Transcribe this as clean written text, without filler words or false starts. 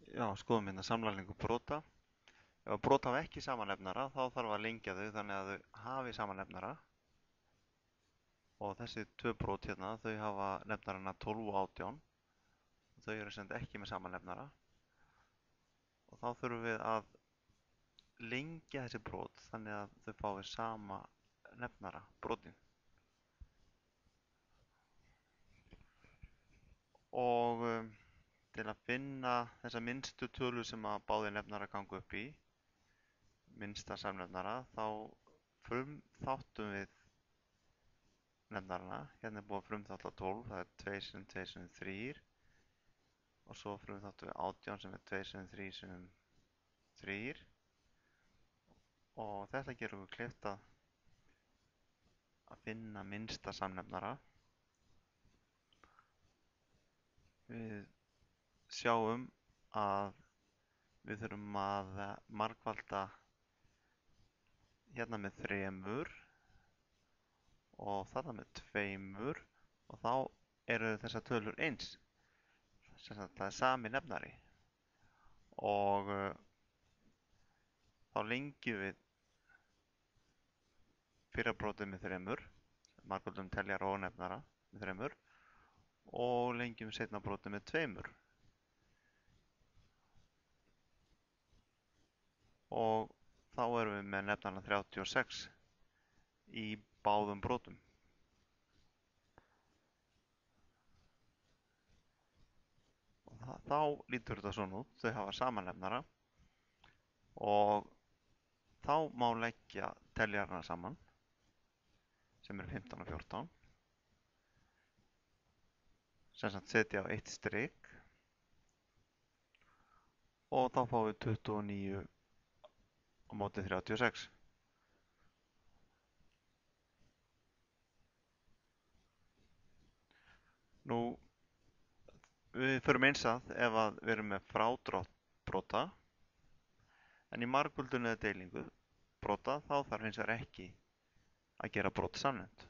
Já, skoðum hérna samlagningu brota. Ef brot hafa ekki samanlefnara þá þarf að lengja þau þannig að þau hafi samanlefnara. Og þessi tvö brot hérna, þau hafa nefnarana 12 og 18. Og þau eru sem ekki með samanlefnara. Og þá þurfum við að lengja þessi brot þannig að þau fái sama nefnara, brotin. Og til að finna þessa minnstu tölu sem að báðir nefnarar ganga upp í, minnsta samnefnara, þá frumþáttum við nefnarana. Hérna er búið að frumþátta 12, það er 2 sinnum 2 sinnum 3. Og svo frumþáttum við 18 sem er 2 sinnum 3 sinnum 3. Og þetta gerir okkur kleift að finna minnsta samnefnara. Við sjáum að við þurfum að margfalda hérna með 3 og þarna með 2 og þá eru þessar tölur eins. Sem sagt, það er sami nefnari. Og þá lengjum við fyrra brotið með 3, margföldum teljara og nefnara með 3 og lengjum seinna brotið með 2. Og þá erum við með nefnarna 36 í báðum brotum. Og þá lítur þetta svona út, þau hafa samanlefnara og þá má leggja teljarana saman sem eru 15 og 14. Sem sagt setja á eitt strik og þá fáum við 29 á móti 36. Nú, við förum eins að ef að við erum með frádrátt brota, en í margföldun eða deilingu brota þá þarf hins vegar ekki að gera brot samnefnt.